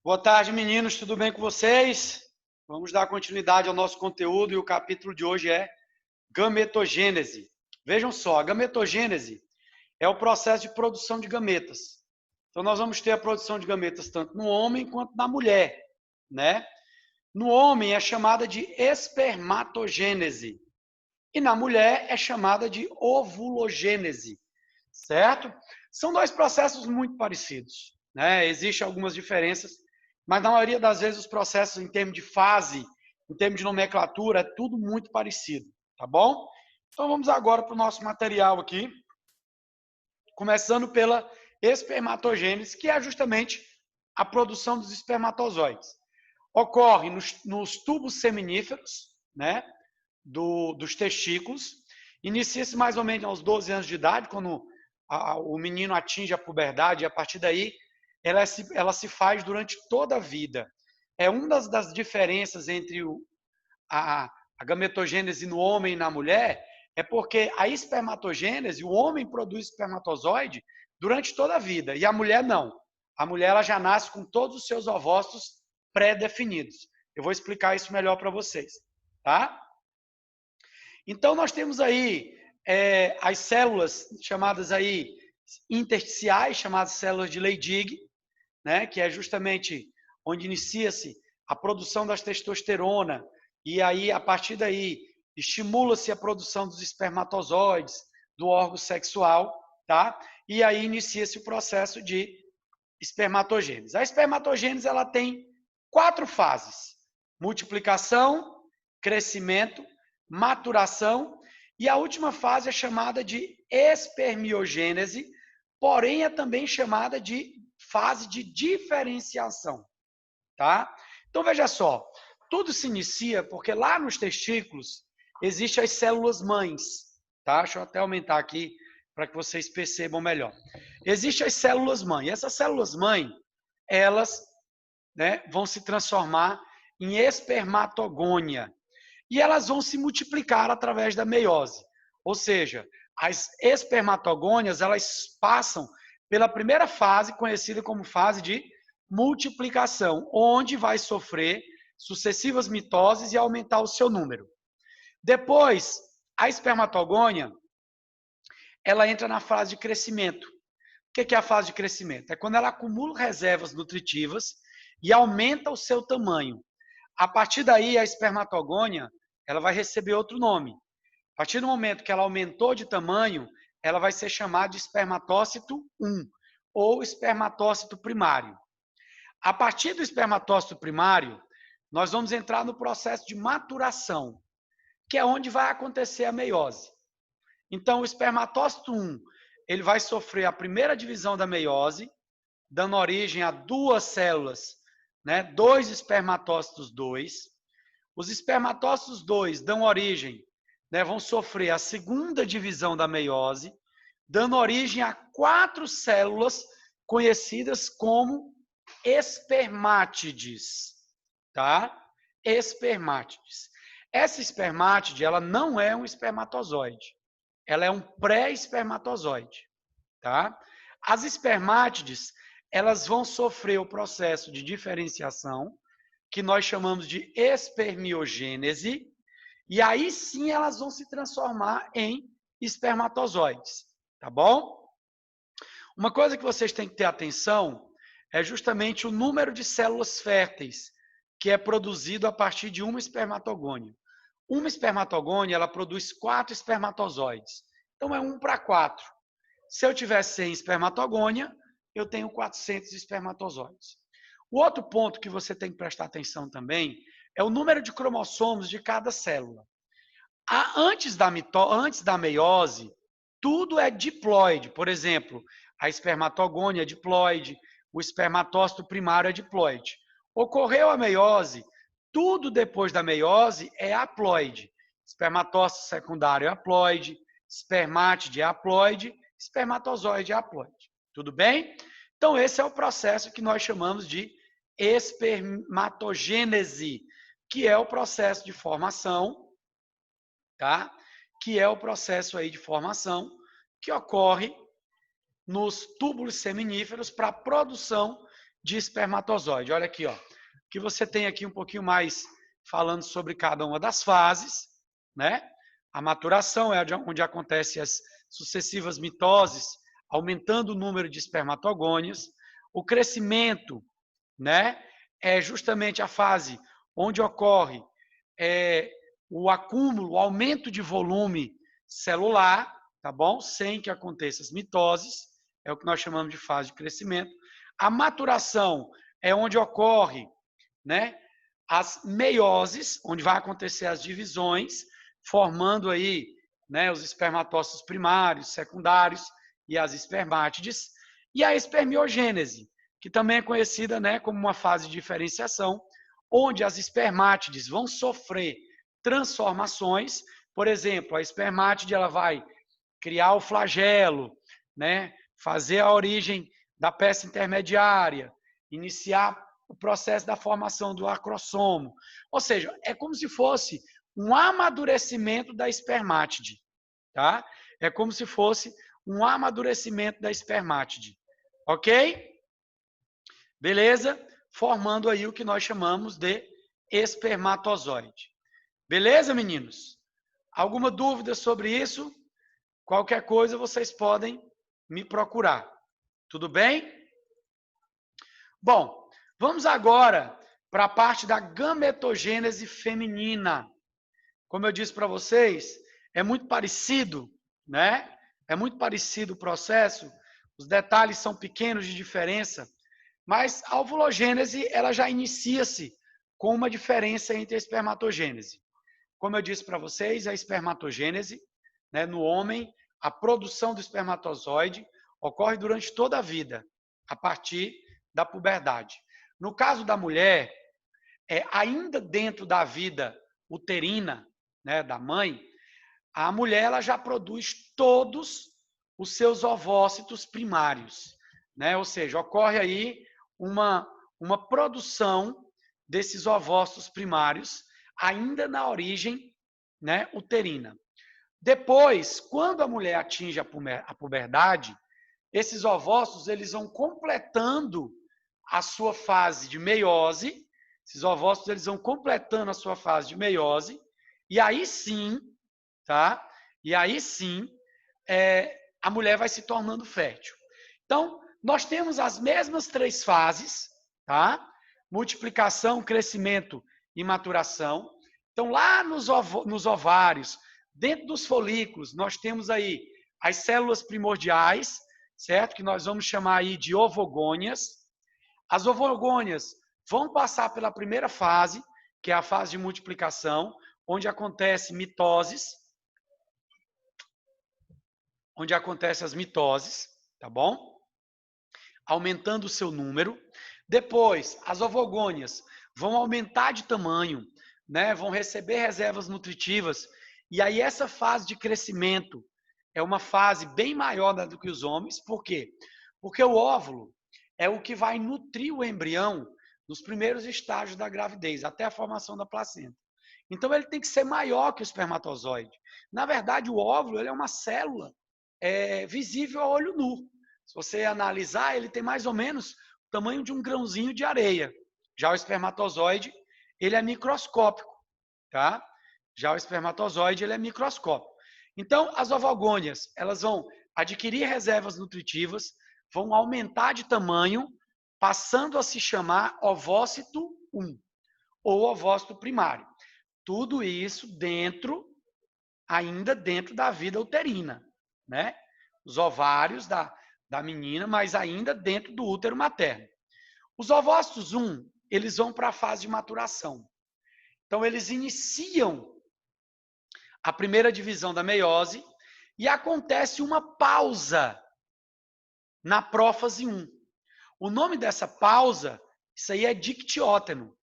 Boa tarde, meninos. Tudo bem com vocês? Vamos dar continuidade ao nosso conteúdo e o capítulo de hoje é gametogênese. Vejam só, a gametogênese é o processo de produção de gametas. Então, nós vamos ter a produção de gametas tanto no homem quanto na mulher, né? No homem é chamada de espermatogênese e na mulher é chamada de ovulogênese, certo? São dois processos muito parecidos, né? Existem algumas diferenças, mas na maioria das vezes os processos em termos de fase, em termos de nomenclatura, é tudo muito parecido, tá bom? Então vamos agora para o nosso material aqui, começando pela espermatogênese, que é justamente a produção dos espermatozoides. Ocorre nos tubos seminíferos, né, dos testículos, inicia-se mais ou menos aos 12 anos de idade, quando o menino atinge a puberdade, e a partir daí ela se faz durante toda a vida. É uma das diferenças entre a gametogênese no homem e na mulher, é porque a espermatogênese, o homem produz espermatozoide durante toda a vida, e a mulher não. A mulher ela já nasce com todos os seus ovócitos pré-definidos. Eu vou explicar isso melhor para vocês, tá? Então, nós temos aí as células chamadas aí intersticiais, chamadas células de Leydig, né, que é justamente onde inicia-se a produção da testosterona, e aí, a partir daí, estimula-se a produção dos espermatozoides, do órgão sexual, tá? E aí inicia-se o processo de espermatogênese. A espermatogênese ela tem 4 fases: multiplicação, crescimento, maturação, e a última fase é chamada de espermiogênese, porém é também chamada de fase de diferenciação, tá? Então veja só, tudo se inicia porque lá nos testículos existem as células mães, tá? Deixa eu até aumentar aqui para que vocês percebam melhor. Existem as células mãe. E essas células mãe, elas, né, vão se transformar em espermatogônia. E elas vão se multiplicar através da meiose. Ou seja, as espermatogônias, elas passam pela primeira fase, conhecida como fase de multiplicação, onde vai sofrer sucessivas mitoses e aumentar o seu número. Depois, a espermatogônia, ela entra na fase de crescimento. O que é a fase de crescimento? É quando ela acumula reservas nutritivas e aumenta o seu tamanho. A partir daí, a espermatogônia ela vai receber outro nome. A partir do momento que ela aumentou de tamanho, ela vai ser chamada de espermatócito 1 ou espermatócito primário. A partir do espermatócito primário, nós vamos entrar no processo de maturação, que é onde vai acontecer a meiose. Então, o espermatócito 1 ele vai sofrer a primeira divisão da meiose, dando origem a duas células, né? 2 espermatócitos 2. Os espermatócitos 2 dão origem, né, vão sofrer a segunda divisão da meiose, dando origem a 4 células conhecidas como espermátides, tá? Espermátides. Essa espermátide, ela não é um espermatozoide, ela é um pré-espermatozoide, tá? As espermátides, elas vão sofrer o processo de diferenciação, que nós chamamos de espermiogênese, e aí sim elas vão se transformar em espermatozoides, tá bom? Uma coisa que vocês têm que ter atenção é justamente o número de células férteis que é produzido a partir de uma espermatogônia. Uma espermatogônia, ela produz 4 espermatozoides. Então é 1 para 4. Se eu tiver 100 espermatogônia, eu tenho 400 espermatozoides. O outro ponto que você tem que prestar atenção também é o número de cromossomos de cada célula. Antes da meiose, tudo é diploide. Por exemplo, a espermatogônia é diploide, o espermatócito primário é diploide. Ocorreu a meiose, tudo depois da meiose é haploide. Espermatócito secundário é haploide, espermátide é haploide, espermatozoide é haploide. Tudo bem? Então, esse é o processo que nós chamamos de espermatogênese, que é o processo de formação, tá? Que é o processo aí de formação que ocorre nos túbulos seminíferos para a produção de espermatozoide. Olha aqui, ó, que você tem aqui um pouquinho mais falando sobre cada uma das fases, né? A maturação é onde acontecem as sucessivas mitoses, aumentando o número de espermatogônios. O crescimento, né, é justamente a fase onde ocorre o acúmulo, o aumento de volume celular, tá bom? Sem que aconteça as mitoses, é o que nós chamamos de fase de crescimento. A maturação é onde ocorre, né, as meioses, onde vai acontecer as divisões, formando aí, né, os espermatócitos primários, secundários e as espermátides. E a espermiogênese, que também é conhecida, né, como uma fase de diferenciação, onde as espermátides vão sofrer transformações. Por exemplo, a espermátide ela vai criar o flagelo, né, fazer a origem da peça intermediária, iniciar o processo da formação do acrossomo. Ou seja, é como se fosse um amadurecimento da espermátide, tá? É como se fosse um amadurecimento da espermátide, ok? Beleza? Formando aí o que nós chamamos de espermatozoide. Beleza, meninos? Alguma dúvida sobre isso? Qualquer coisa vocês podem me procurar. Tudo bem? Bom, vamos agora para a parte da gametogênese feminina. Como eu disse para vocês, é muito parecido, né? É muito parecido o processo. Os detalhes são pequenos de diferença, mas a ovulogênese ela já inicia-se com uma diferença entre a espermatogênese. Como eu disse para vocês, a espermatogênese, né, no homem, a produção do espermatozoide ocorre durante toda a vida, a partir da puberdade. No caso da mulher, ainda dentro da vida uterina, né, da mãe, a mulher ela já produz todos os seus ovócitos primários, né? Ou seja, ocorre aí uma produção desses ovócitos primários ainda na origem, né, uterina. Depois, quando a mulher atinge a puberdade, esses ovócitos eles vão completando a sua fase de meiose. Esses ovócitos eles vão completando a sua fase de meiose e aí sim, tá? E aí sim, a mulher vai se tornando fértil. Então, nós temos as mesmas 3 fases, tá? Multiplicação, crescimento e maturação. Então, lá nos ovários, dentro dos folículos, nós temos aí as células primordiais, certo? Que nós vamos chamar aí de ovogônias. As ovogônias vão passar pela primeira fase, que é a fase de multiplicação, onde acontece mitoses, onde acontecem as mitoses, tá bom? Aumentando o seu número. Depois, as ovogônias vão aumentar de tamanho, né? Vão receber reservas nutritivas. E aí essa fase de crescimento é uma fase bem maior do que os homens. Por quê? Porque o óvulo é o que vai nutrir o embrião nos primeiros estágios da gravidez, até a formação da placenta. Então, ele tem que ser maior que o espermatozoide. Na verdade, o óvulo ele é uma célula visível a olho nu. Se você analisar, ele tem mais ou menos o tamanho de um grãozinho de areia. Já o espermatozoide, ele é microscópico, tá? Já o espermatozoide, ele é microscópico. Então, as ovogônias, elas vão adquirir reservas nutritivas, vão aumentar de tamanho, passando a se chamar ovócito 1, ou ovócito primário. Tudo isso ainda dentro da vida uterina, né? Os ovários da menina, mas ainda dentro do útero materno. Os ovócitos 1, eles vão para a fase de maturação. Então, eles iniciam a primeira divisão da meiose e acontece uma pausa na prófase 1. O nome dessa pausa, isso aí é dictióteno.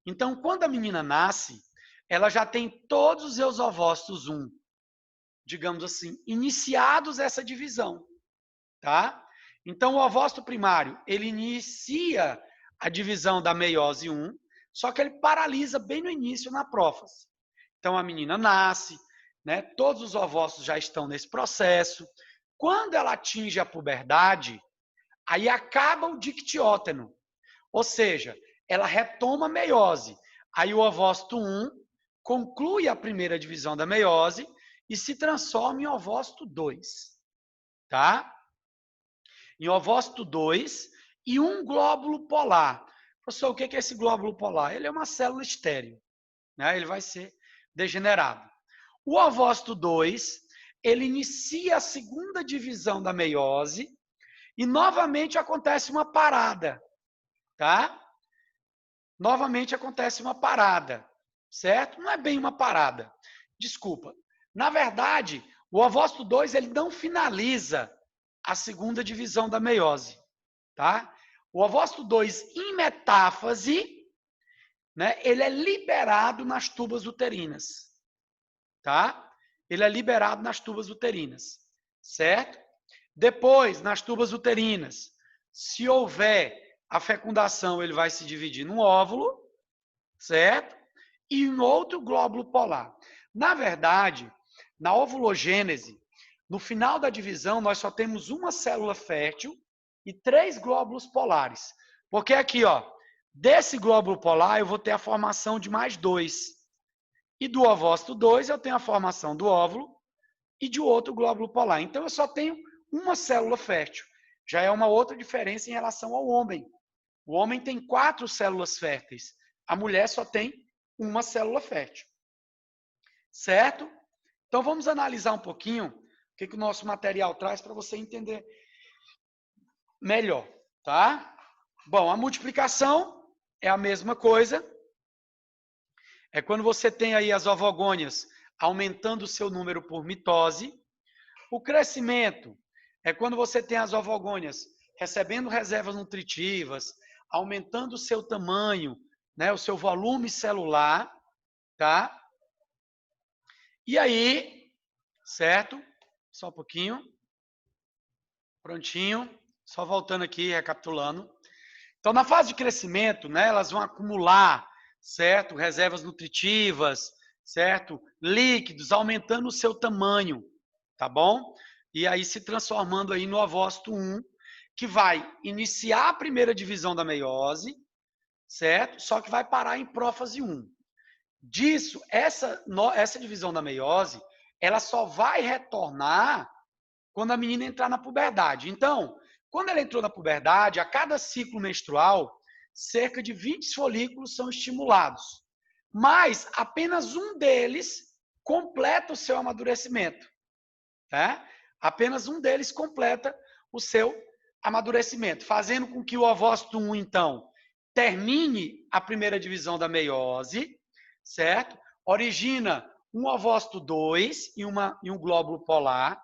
Então, quando a menina nasce, ela já tem todos os seus ovócitos 1, digamos assim, iniciados essa divisão, tá? Então, o ovócito primário, ele inicia a divisão da meiose 1, só que ele paralisa bem no início na prófase. Então, a menina nasce, né? Todos os ovócitos já estão nesse processo. Quando ela atinge a puberdade, aí acaba o dictióteno. Ou seja, ela retoma a meiose. Aí o ovócito 1 conclui a primeira divisão da meiose e se transforma em ovócito 2. Tá? Em ovócito 2 e um glóbulo polar. Professor, o que é esse glóbulo polar? Ele é uma célula estéril, né? Ele vai ser degenerado. O ovócito 2, ele inicia a segunda divisão da meiose e novamente acontece uma parada, tá? Novamente acontece uma parada, certo? Não é bem uma parada, desculpa. Na verdade, o ovócito 2, ele não finaliza a segunda divisão da meiose, tá? O ovócito 2, em metáfase, né, ele é liberado nas tubas uterinas, tá? Ele é liberado nas tubas uterinas, certo? Depois, nas tubas uterinas, se houver a fecundação, ele vai se dividir num óvulo, certo? E em outro glóbulo polar. Na verdade, na ovulogênese, no final da divisão, nós só temos uma célula fértil e 3 glóbulos polares. Porque aqui, ó, desse glóbulo polar, eu vou ter a formação de mais 2. E do ovócito 2, eu tenho a formação do óvulo e de outro glóbulo polar. Então, eu só tenho uma célula fértil. Já é uma outra diferença em relação ao homem. O homem tem 4 células férteis. A mulher só tem uma célula fértil. Certo? Então, vamos analisar um pouquinho o que o nosso material traz para você entender melhor, tá? Bom, a multiplicação é a mesma coisa. É quando você tem aí as ovogônias aumentando o seu número por mitose. O crescimento é quando você tem as ovogônias recebendo reservas nutritivas, aumentando o seu tamanho, né, o seu volume celular, tá? E aí, certo? Só um pouquinho. Prontinho. Só voltando aqui, recapitulando. Então, na fase de crescimento, né, elas vão acumular, certo? Reservas nutritivas, certo? Líquidos, aumentando o seu tamanho, tá bom? E aí se transformando aí no ovócito 1, que vai iniciar a primeira divisão da meiose, certo? Só que vai parar em prófase 1. Disso, essa divisão da meiose, ela só vai retornar quando a menina entrar na puberdade. Então, quando ela entrou na puberdade, a cada ciclo menstrual, cerca de 20 folículos são estimulados. Mas apenas um deles completa o seu amadurecimento. Tá? Apenas um deles completa o seu amadurecimento, fazendo com que o ovócito 1, então, termine a primeira divisão da meiose, certo? Origina um ovócito 2 e um glóbulo polar.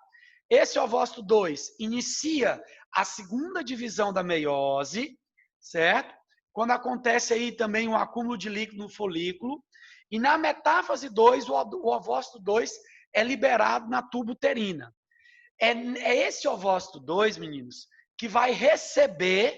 Esse ovócito 2 inicia a segunda divisão da meiose, certo? Quando acontece aí também um acúmulo de líquido no folículo. E na metáfase 2, o ovócito 2 é liberado na tuba uterina. É esse ovócito 2, meninos, que vai receber,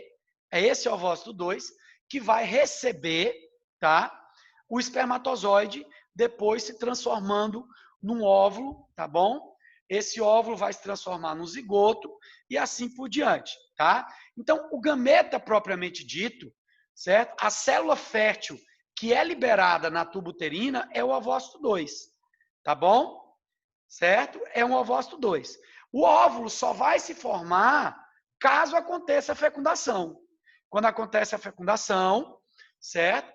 tá? O espermatozoide, depois se transformando num óvulo, tá bom? Esse óvulo vai se transformar num zigoto e assim por diante, tá? Então, o gameta propriamente dito, certo? A célula fértil que é liberada na tuba uterina é o ovócito 2, tá bom? Certo? É um ovócito 2. O óvulo só vai se formar caso aconteça a fecundação. Quando acontece a fecundação, certo?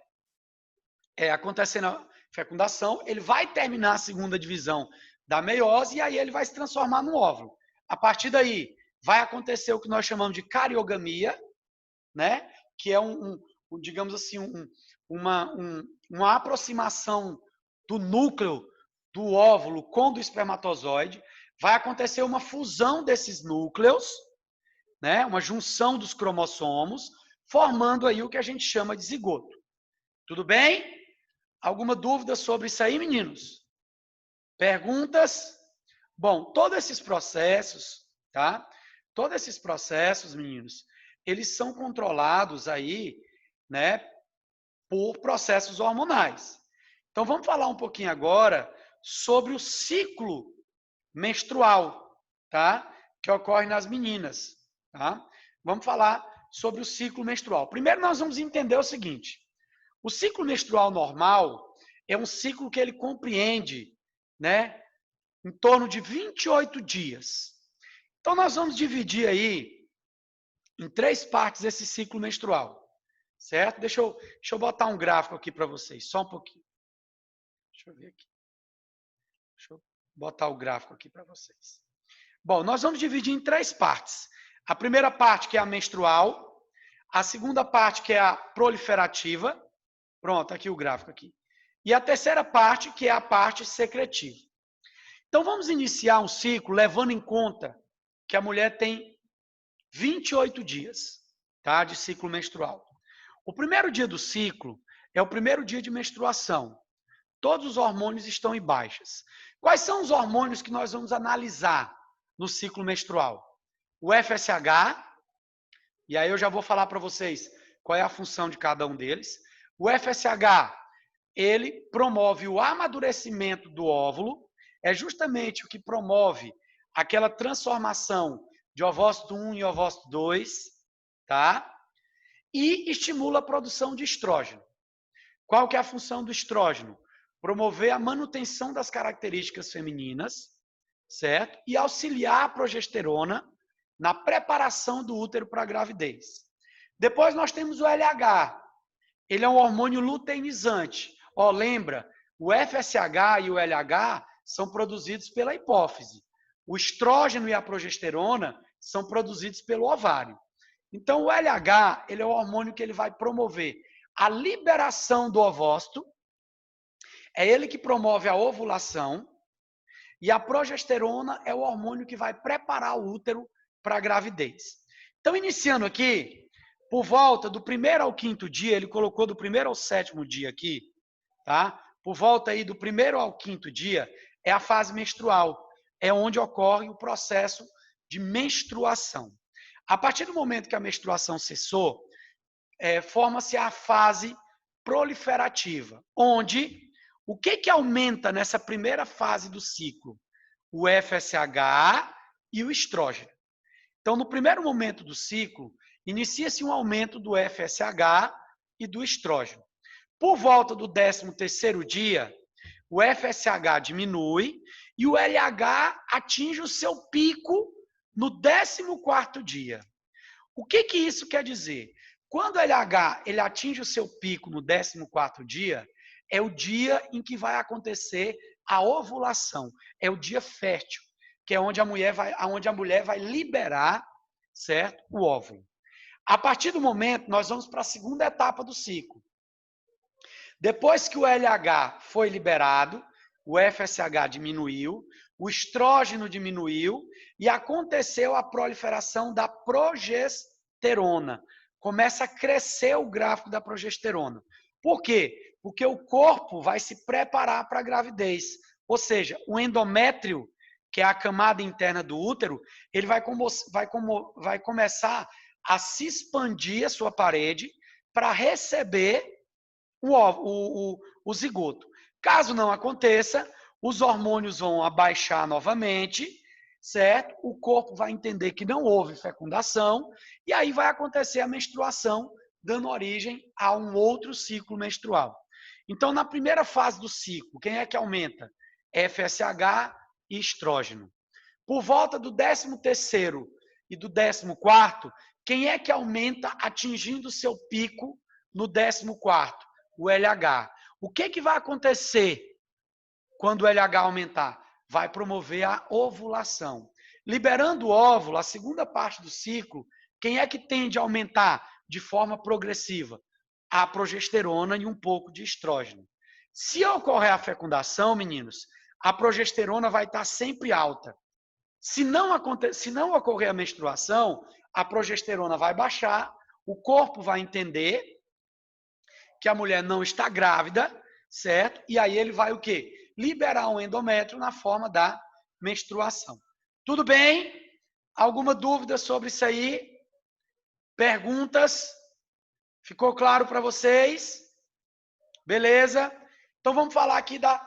Acontecendo a fecundação, ele vai terminar a segunda divisão da meiose e aí ele vai se transformar num óvulo. A partir daí, vai acontecer o que nós chamamos de cariogamia, né? Que é digamos assim, uma aproximação do núcleo do óvulo com do espermatozoide. Vai acontecer uma fusão desses núcleos, né? Uma junção dos cromossomos, formando aí o que a gente chama de zigoto. Tudo bem? Alguma dúvida sobre isso aí, meninos? Perguntas? Bom, todos esses processos, tá? Todos esses processos, meninos, eles são controlados aí, né, por processos hormonais. Então, vamos falar um pouquinho agora sobre o ciclo menstrual, tá? Que ocorre nas meninas, tá? Vamos falar sobre o ciclo menstrual. Primeiro nós vamos entender o seguinte: o ciclo menstrual normal é um ciclo que ele compreende, né, em torno de 28 dias. Então nós vamos dividir aí em 3 partes esse ciclo menstrual, certo? Deixa eu botar um gráfico aqui para vocês, só um pouquinho. Deixa eu ver aqui. Deixa eu botar o gráfico aqui para vocês. Bom, nós vamos dividir em 3 partes. A primeira parte, que é a menstrual. A segunda parte, que é a proliferativa. Pronto, aqui o gráfico aqui. E a terceira parte, que é a parte secretiva. Então, vamos iniciar um ciclo levando em conta que a mulher tem 28 dias, tá, de ciclo menstrual. O primeiro dia do ciclo é o primeiro dia de menstruação. Todos os hormônios estão em baixas. Quais são os hormônios que nós vamos analisar no ciclo menstrual? O FSH, e aí eu já vou falar para vocês qual é a função de cada um deles. O FSH, ele promove o amadurecimento do óvulo, é justamente o que promove aquela transformação de ovócito 1 em ovócito 2, tá? E estimula a produção de estrógeno. Qual que é a função do estrógeno? Promover a manutenção das características femininas, certo? E auxiliar a progesterona na preparação do útero para a gravidez. Depois nós temos o LH. Ele é um hormônio luteinizante. Ó, lembra, o FSH e o LH são produzidos pela hipófise. O estrógeno e a progesterona são produzidos pelo ovário. Então, o LH, ele é o hormônio que ele vai promover a liberação do ovócito, é ele que promove a ovulação, e a progesterona é o hormônio que vai preparar o útero para a gravidez. Então, iniciando aqui, por volta do 1º ao 5º dia, ele colocou do 1º ao 7º dia aqui, tá? Por volta aí do 1º ao 5º dia, é a fase menstrual, é onde ocorre o processo de menstruação. A partir do momento que a menstruação cessou, forma-se a fase proliferativa, onde o que aumenta nessa primeira fase do ciclo? O FSH e o estrógeno. Então, no primeiro momento do ciclo, inicia-se um aumento do FSH e do estrógeno. Por volta do 13º dia, o FSH diminui e o LH atinge o seu pico no 14º dia. O que isso quer dizer? Quando o LH ele atinge o seu pico no 14º dia, é o dia em que vai acontecer a ovulação, é o dia fértil, que é onde a mulher vai liberar, certo, o óvulo. A partir do momento, nós vamos para a segunda etapa do ciclo. Depois que o LH foi liberado, o FSH diminuiu, o estrógeno diminuiu e aconteceu a proliferação da progesterona. Começa a crescer o gráfico da progesterona. Por quê? Porque o corpo vai se preparar para a gravidez. Ou seja, o endométrio, que é a camada interna do útero, ele vai começar a se expandir a sua parede para receber o zigoto. Caso não aconteça, os hormônios vão abaixar novamente, certo? O corpo vai entender que não houve fecundação e aí vai acontecer a menstruação, dando origem a um outro ciclo menstrual. Então, na primeira fase do ciclo, quem é que aumenta? FSH e estrógeno. Por volta do 13º e do 14º, quem é que aumenta atingindo o seu pico no 14º? O LH. O que vai acontecer quando o LH aumentar? Vai promover a ovulação. Liberando o óvulo, a segunda parte do ciclo, quem é que tende a aumentar de forma progressiva? A progesterona e um pouco de estrógeno. Se ocorrer a fecundação, meninos, a progesterona vai estar sempre alta. Se não ocorrer a menstruação, a progesterona vai baixar, o corpo vai entender que a mulher não está grávida, certo? E aí ele vai o quê? Liberar um endométrio na forma da menstruação. Tudo bem? Alguma dúvida sobre isso aí? Perguntas? Ficou claro para vocês? Beleza? Então vamos falar aqui da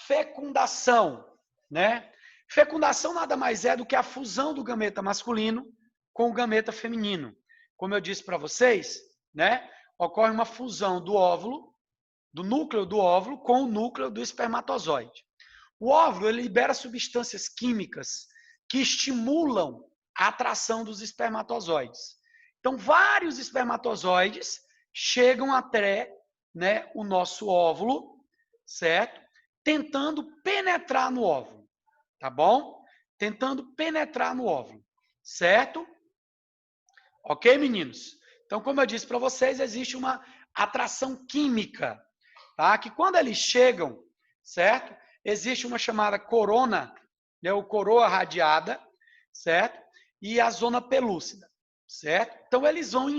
fecundação, né? Fecundação nada mais é do que a fusão do gameta masculino com o gameta feminino. como eu disse para vocês, né, ocorre uma fusão do óvulo, do núcleo do óvulo com o núcleo do espermatozoide. O óvulo ele libera substâncias químicas que estimulam a atração dos espermatozoides. Então, vários espermatozoides chegam até, né, o nosso óvulo, certo? Tentando penetrar no óvulo, tá bom? Tentando penetrar no óvulo, certo? Ok, meninos? Então, como eu disse para vocês, existe uma atração química, tá? Que quando eles chegam, certo? Existe uma chamada corona, né, ou coroa radiada, certo? E a zona pelúcida, certo? Então, eles vão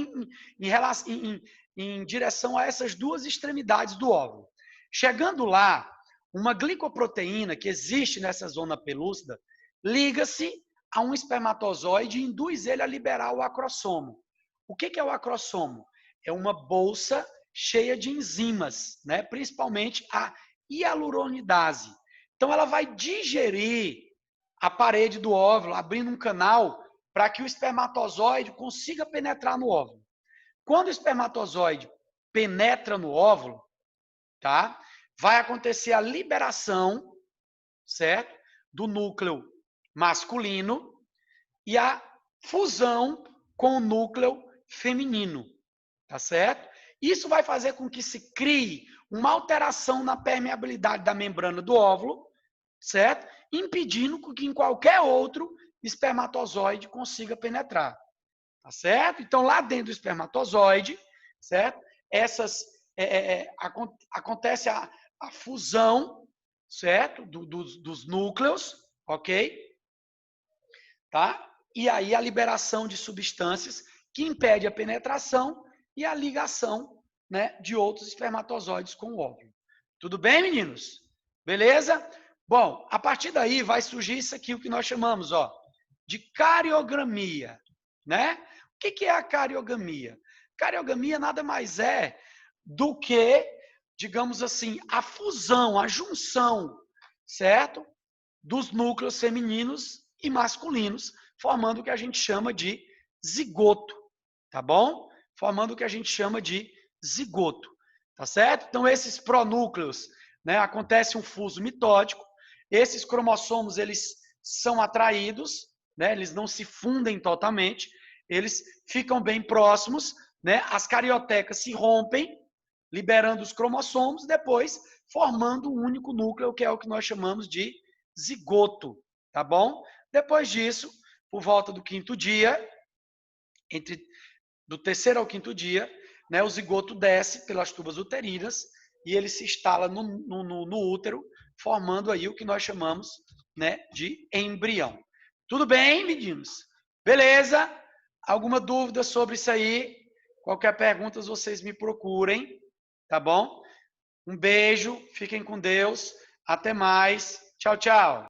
em direção a essas duas extremidades do óvulo. Chegando lá, uma glicoproteína que existe nessa zona pelúcida liga-se a um espermatozoide e induz ele a liberar o acrossomo. O que é o acrossomo? É uma bolsa cheia de enzimas, né? Principalmente a hialuronidase. Então, ela vai digerir a parede do óvulo, abrindo um canal para que o espermatozoide consiga penetrar no óvulo. Quando o espermatozoide penetra no óvulo, tá? Vai acontecer a liberação, certo? Do núcleo masculino e a fusão com o núcleo feminino, tá certo? Isso vai fazer com que se crie uma alteração na permeabilidade da membrana do óvulo, certo? Impedindo que em qualquer outro espermatozoide consiga penetrar, tá certo? Então, lá dentro do espermatozoide, certo? Acontece a fusão, certo? Dos núcleos, ok? Tá? E aí a liberação de substâncias que impede a penetração e a ligação, né, de outros espermatozoides com o óvulo. Tudo bem, meninos? Beleza? Bom, a partir daí vai surgir isso aqui, o que nós chamamos, ó, de cariogramia, né? O que é a cariogramia? Cariogramia nada mais é do que, digamos assim, a fusão, a junção, certo? Dos núcleos femininos e masculinos, formando o que a gente chama de zigoto, tá bom? Formando o que a gente chama de zigoto, tá certo? Então, esses pronúcleos, né, acontece um fuso mitótico, esses cromossomos, eles são atraídos, né, eles não se fundem totalmente, eles ficam bem próximos, né, as cariotecas se rompem, liberando os cromossomos, depois formando um único núcleo, que é o que nós chamamos de zigoto, tá bom? Depois disso, por volta do quinto dia, do terceiro ao quinto dia, né, o zigoto desce pelas tubas uterinas e ele se instala no útero, formando aí o que nós chamamos, né, de embrião. Tudo bem, meninos? Beleza? Alguma dúvida sobre isso aí? Qualquer pergunta, vocês me procurem, tá bom? Um beijo, fiquem com Deus, até mais, tchau, tchau.